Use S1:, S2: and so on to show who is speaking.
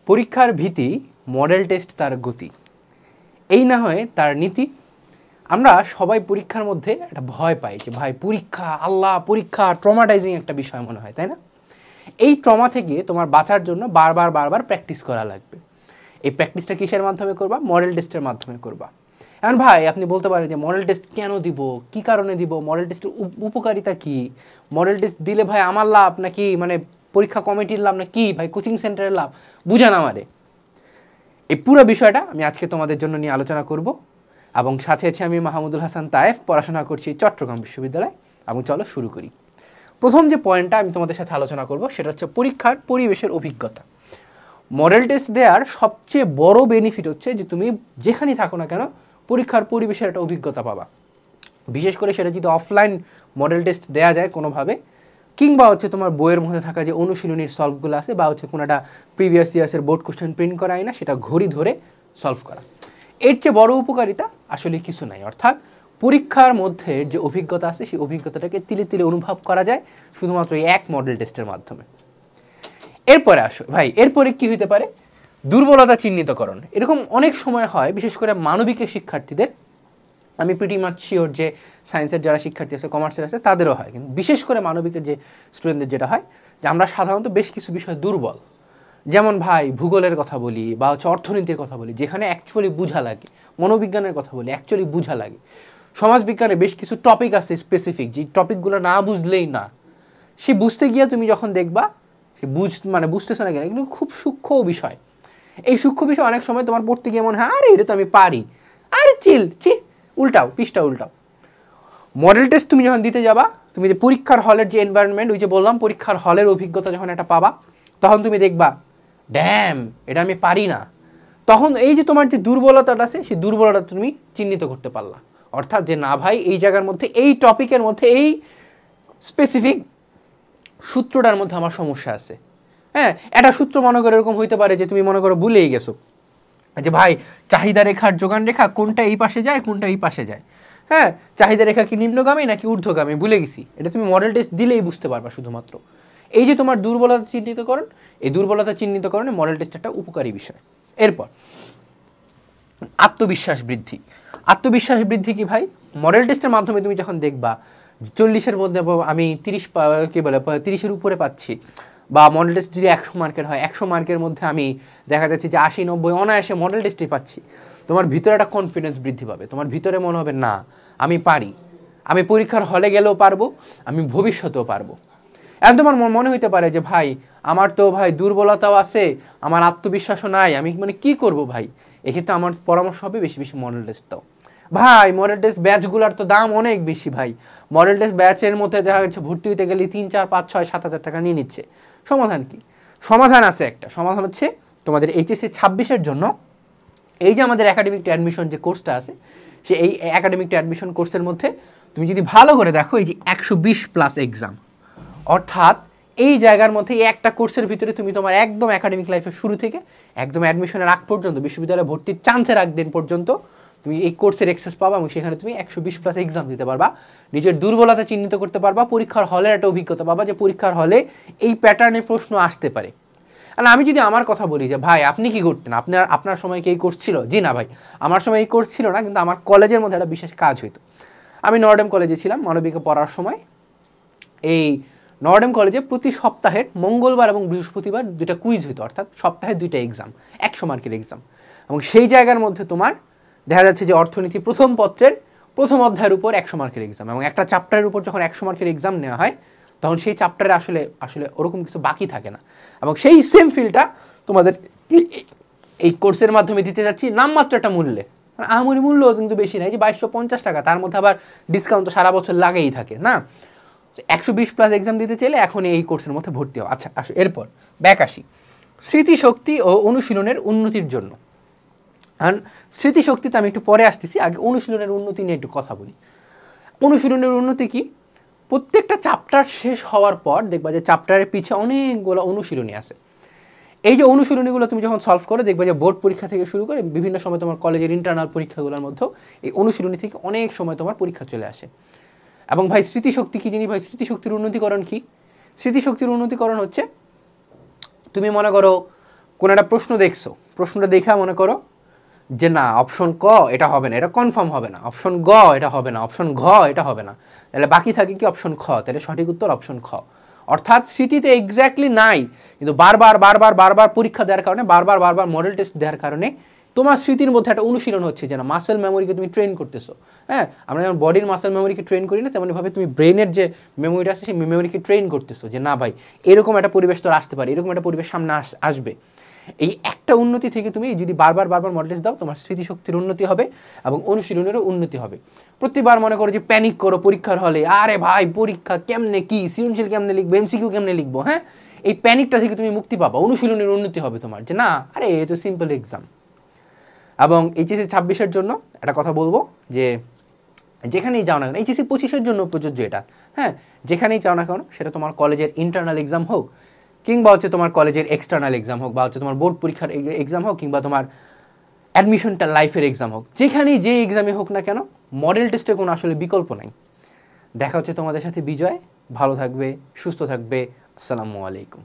S1: পরীক্ষার ভীতি, model test তার গতি, এই না হয় তার নীতি। আমরা সবাই পরীক্ষার মধ্যে একটা ভয় পাই যে ভাই পরীক্ষা, আল্লাহ পরীক্ষা ট্রমাটাইজিং একটা বিষয় মনে হয়, তাই না? এই ট্রমা থেকে তোমার বাঁচার জন্য বারবার প্র্যাকটিস করা লাগবে। এই প্র্যাকটিসটা কিসের মাধ্যমে করবা? মডেল টেস্টের মাধ্যমে করবা। এখন ভাই আপনি বলতে পারেন যে মডেল টেস্ট কেন দিব, কি কারণে দিব, মডেল টেস্টের উপকারিতা কি, মডেল টেস্ট দিলে ভাই আমার লাভ নাকি মানে পরীক্ষা কমিটির লাভ না কি, ভাই কোচিং সেন্টারের লাভ, বুঝান আমারে। এই পুরো বিষয়টা আমি আজকে তোমাদের জন্য নিয়ে আলোচনা করব এবং সাথে আছে আমি মাহমুদুল হাসান তায়েফ, পড়াশোনা করছি চট্টগ্রাম বিশ্ববিদ্যালয়। এবং চলো শুরু করি। প্রথম যে পয়েন্টটা আমি তোমাদের সাথে আলোচনা করব সেটা হচ্ছে পরীক্ষার পরিবেশের অভিজ্ঞতা। মডেল টেস্ট দেওয়ার সবচেয়ে বড় বেনিফিট হচ্ছে যে তুমি যেখানেই থাকো না কেন পরীক্ষার পরিবেশের একটা অভিজ্ঞতা পাবা। বিশেষ করে সেটা যদি অফলাইন মডেল টেস্ট দেওয়া যায় কোনোভাবে, কিংবা হচ্ছে তোমার বইয়ের মধ্যে থাকা যে অনুশীলনীর সলভগুলো আছে, বা হচ্ছে কোনো একটা প্রিভিয়াস ইয়ার্সের বোর্ড কোশ্চেন প্রিন্ট করাই না, সেটা ঘড়ি ধরে সলভ করা। এর চেয়ে বড় উপকারিতা আসলে কিছু নাই। অর্থাৎ পরীক্ষার মধ্যে যে অভিজ্ঞতা আছে সেই অভিজ্ঞতাটাকে তিলে তিলে অনুভব করা যায় শুধুমাত্র এই এক মডেল টেস্টের মাধ্যমে। এরপরে আসো ভাই, এরপরে কি হইতে পারে? দুর্বলতা চিহ্নিতকরণ। এরকম অনেক সময় হয়, বিশেষ করে মানবিকের শিক্ষার্থীদের। আমি প্রিটি মাচ শিওর যে সায়েন্সের যারা শিক্ষার্থী আছে, কমার্সের আছে, তাদেরও হয়, কিন্তু বিশেষ করে মানবিকের যে স্টুডেন্টদের যেটা হয় যে আমরা সাধারণত বেশ কিছু বিষয় দুর্বল। যেমন ভাই ভূগোলের কথা বলি বা হচ্ছে অর্থনীতির কথা বলি, যেখানে অ্যাকচুয়ালি বোঝা লাগে। মনোবিজ্ঞানের কথা বলি, অ্যাকচুয়ালি বোঝা লাগে। সমাজবিজ্ঞানে বেশ কিছু টপিক আছে স্পেসিফিক, যে টপিকগুলো না বুঝলেই না। সে বুঝতে গিয়ে তুমি যখন দেখবা সে বুঝতেছো না কেন, কিন্তু খুব সূক্ষ্ম বিষয়। এই সূক্ষ্ম বিষয় অনেক সময় তোমার পড়তে গিয়ে মনে হয় আরে এটা তো আমি পারি, আরে উল্টাও, পৃষ্ঠা উল্টাও। মডেল টেস্ট তুমি যখন দিতে যাবা, তুমি যে পরীক্ষার হলের যে এনভায়রনমেন্ট, ওই যে বললাম পরীক্ষার হলের অভিজ্ঞতা যখন একটা পাবা, তখন তুমি দেখবা ড্যাম এটা আমি পারি না। তখন এই যে তোমার যে দুর্বলতাটা আছে, সেই দুর্বলতা তুমি চিহ্নিত করতে পারলা। অর্থাৎ যে না ভাই এই জায়গার মধ্যে, এই টপিকের মধ্যে, এই স্পেসিফিক সূত্রটার মধ্যে আমার সমস্যা আছে। হ্যাঁ, একটা সূত্র মনে করো এরকম হইতে পারে যে তুমি মনে করো ভুলেই গেছো যে ভাই চাহিদা রেখার যোগান রেখা কোনটা এই পাশে যায়, কোনটা এই পাশে যায়। হ্যাঁ, চাহিদা রেখা কি নিম্নগামী নাকি ঊর্ধ্বগামী ভুলে গেছি। এটা তুমি মডেল টেস্ট দিলেই বুঝতে পারবা শুধুমাত্র। এই যে তোমার দুর্বলতা চিহ্নিতকরণ, এই দুর্বলতা চিহ্নিতকরণে মডেল টেস্ট একটা উপকারী বিষয়। এরপর আত্মবিশ্বাস বৃদ্ধি। আত্মবিশ্বাস বৃদ্ধি কি ভাই? মডেল টেস্টের মাধ্যমে তুমি যখন দেখবা 40-এর মধ্যে আমি 30-এর উপরে পাচ্ছি, বা মডেল টেস্ট যদি 100 মার্কের হয়, 100 মার্কের মধ্যে আমি দেখা যাচ্ছে যে 80-90 অনায়াসে মডেল টেস্টে পাচ্ছি, তোমার ভিতরে একটা কনফিডেন্স বৃদ্ধি পাবে। তোমার ভিতরে মনে হবে না আমি পারি, আমি পরীক্ষার হলে গেলেও পারবো, আমি ভবিষ্যতেও পারবো। এখন তোমার মনে হইতে পারে যে ভাই আমার তো ভাই দুর্বলতাও আছে, আমার আত্মবিশ্বাসও নাই, আমি কি করব ভাই? এক্ষেত্রে আমার পরামর্শ হবে বেশি বেশি মডেল টেস্ট দাও। ভাই মডেল টেস্ট ব্যাচগুলোর তো দাম অনেক বেশি ভাই। মডেল টেস্ট ব্যাচের মধ্যে দেখা যাচ্ছে ভর্তি হইতে গেলে 3, 4, 5, 6, 7 হাজার টাকা নিয়ে নিচ্ছে। সমাধান কি? সমাধান আছে একটা। সমাধান হচ্ছে তোমাদের এইচএসসি 26-এর জন্য এই যে আমাদের একাডেমিক টু অ্যাডমিশন যে কোর্সটা আছে, সে এই একাডেমিক টু অ্যাডমিশন কোর্সের মধ্যে তুমি যদি ভালো করে দেখো, এই যে 120+ এক্সাম, অর্থাৎ এই জায়গার মধ্যে একটা কোর্সের ভিতরে তুমি তোমার একদম একাডেমিক লাইফের শুরু থেকে একদম অ্যাডমিশনের আগ পর্যন্ত, বিশ্ববিদ্যালয়ে ভর্তির চান্সের আগ দিন পর্যন্ত তুমি এই কোর্সের অ্যাক্সেস পাবা, এবং সেখানে তুমি 120+ এক্সাম দিতে পারবা, নিজের দুর্বলতা চিহ্নিত করতে পারবা, পরীক্ষার হলের একটা অভিজ্ঞতা পাবা যে পরীক্ষার হলে এই প্যাটার্নের প্রশ্ন আসতে পারে। আর আমি যদি আমার কথা বলি যে ভাই আপনি কি করতেন, আপনার সময় কি এই কোর্স ছিল? জি না ভাই, আমার সময় এই কোর্স ছিল না, কিন্তু আমার কলেজের মধ্যে একটা বিশেষ কাজ হইতো। আমি নর্ডেম কলেজে ছিলাম মানবিকে পড়ার সময়। এই নর্ডেম কলেজে প্রতি সপ্তাহের মঙ্গলবার এবং বৃহস্পতিবার 2টা কুইজ হইতো, অর্থাৎ সপ্তাহে 2টা এক্সাম, 100 মার্কের এক্সাম। এবং সেই জায়গার মধ্যে তোমার দেখা যাচ্ছে যে অর্থনীতি প্রথম পত্রের প্রথম অধ্যায়ের উপর 100 মার্কের এক্সাম, এবং একটা চ্যাপ্টারের উপর যখন 100 মার্কের এক্সাম নেওয়া হয়, তখন সেই চ্যাপ্টারে আসলে ওরকম কিছু বাকি থাকে না। এবং সেই সেম ফিলটা তোমাদের এই কোর্সের মাধ্যমে দিতে যাচ্ছি নামমাত্র একটা মূল্যে। আহামরি মূল্য কিন্তু বেশি নাই, যে 2250 টাকা, তার মধ্যে আবার ডিসকাউন্ট তো সারা বছর লাগেই থাকে না। 120+ এক্সাম দিতে চাইলে এখন এই কোর্সের মধ্যে ভর্তি হও। আচ্ছা আসো এরপর ব্যাক আসি, স্মৃতিশক্তি ও অনুশীলনের উন্নতির জন্য। কারণ স্মৃতিশক্তিতে আমি একটু পরে আসতেছি, আগে অনুশীলনের উন্নতি নিয়ে একটু কথা বলি। অনুশীলনের উন্নতি কি? প্রত্যেকটা চ্যাপ্টার শেষ হওয়ার পর দেখবা যে চ্যাপ্টারের পিছে অনেকগুলো অনুশীলনী আছে। এই যে অনুশীলনীগুলো তুমি যখন সলভ করো, দেখবা যে বোর্ড পরীক্ষা থেকে শুরু করে বিভিন্ন সময় তোমার কলেজের ইন্টারনাল পরীক্ষাগুলোর মধ্যেও এই অনুশীলনী থেকে অনেক সময় তোমার পরীক্ষা চলে আসে। এবং ভাই স্মৃতিশক্তি কী জিনিস ভাই? স্মৃতিশক্তির উন্নতিকরণ কি? স্মৃতিশক্তির উন্নতিকরণ হচ্ছে তুমি মনে করো কোনো একটা প্রশ্ন দেখছো, প্রশ্নটা দেখা মনে করো যে না অপশন ক এটা হবে না, এটা কনফার্ম হবে না, অপশন গ এটা হবে না, অপশন ঘ এটা হবে না, তাহলে বাকি থাকে কি অপশন খ, তাহলে সঠিক উত্তর অপশন খ। অর্থাৎ স্মৃতিতে এক্স্যাক্টলি নাই, কিন্তু বারবার বারবার বারবার পরীক্ষা দেওয়ার কারণে, বারবার বারবার মডেল টেস্ট দেওয়ার কারণে তোমার স্মৃতির মধ্যে একটা অনুশীলন হচ্ছে, যে না মাসেল মেমোরিকে তুমি ট্রেন করতেছো। হ্যাঁ, আমরা যেমন বডির মাসেল মেমোরিকে ট্রেন করি না, তেমনভাবে তুমি ব্রেনের যে মেমোরিটা আছে সেই মেমোরিকে ট্রেন করতেছো, যে না ভাই এরকম একটা পরিবেশ তোর আসতে পারে, এরকম একটা পরিবেশ সামনে আসবে। এই একটা উন্নতি থেকে তুমি যদি বারবার বারবার মডেল টেস্ট দাও, তোমার স্মৃতিশক্তির উন্নতি হবে এবং অনুশীলনেরও উন্নতি হবে। প্রতিবার মনে করো যে প্যানিক করো পরীক্ষার হলে, আরে ভাই পরীক্ষা কেমনে কি, সৃজনশীল কেমনে লিখবো, এমসিকিউ কেমনে লিখবো, হ্যাঁ, এই প্যানিকটা থেকে তুমি মুক্তি পাবা, অনুশীলনের উন্নতি হবে তোমার, যে না আরে এ তো সিম্পল এক্সাম। এবং এইচএসসি 26-এর জন্য একটা কথা বলবো, যে যেখানেই যাও না কেন, এইচএসসি 25-এর জন্য প্রযোজ্য এটা, হ্যাঁ, যেখানেই যাও না কেন, সেটা তোমার কলেজের ইন্টারনাল এক্সাম হোক, কিংবা হচ্ছে তোমার কলেজের এক্সটার্নাল এক্সাম হোক, বা হচ্ছে তোমার বোর্ড পরীক্ষার এক্সাম হোক, কিংবা তোমার অ্যাডমিশনটা লাইফের এক্সাম হোক, যেখানেই যে এক্সামে হোক না কেন, মডেল টেস্টের কোনো আসলে বিকল্প নাই। দেখা হচ্ছে তোমাদের সাথে বিজয়। ভালো থাকবে, সুস্থ থাকবে। আসসালামু আলাইকুম।